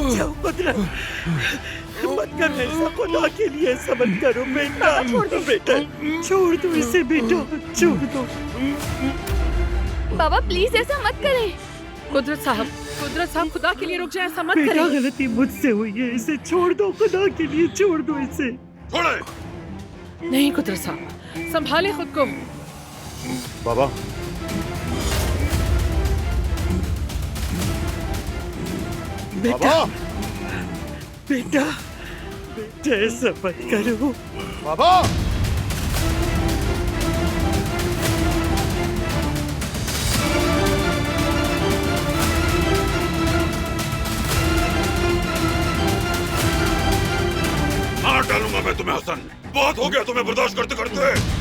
रुक जाओ कुदरत, मत करो ऐसा, खुदा के लिए ऐसा मत करो बेटा। बेटा छोड़ दो इसे बेटा, छोड़ दो। बाबा प्लीज ऐसा मत करें। कुदरत साहब, खुदा के लिए रुक जाए, ऐसा मत बेटा करें। गलती मुझसे हुई है, इसे छोड़ दो, खुदा के लिए छोड़ दो इसे। छोड़े। नहीं कुदरत साहब, संभाले खुद को। बाबा बेटा बेटा बेटा ऐसा मत करो। बाबा मार डालूंगा मैं तुम्हें हसन। बहुत हो गया तुम्हें बर्दाश्त करते करते।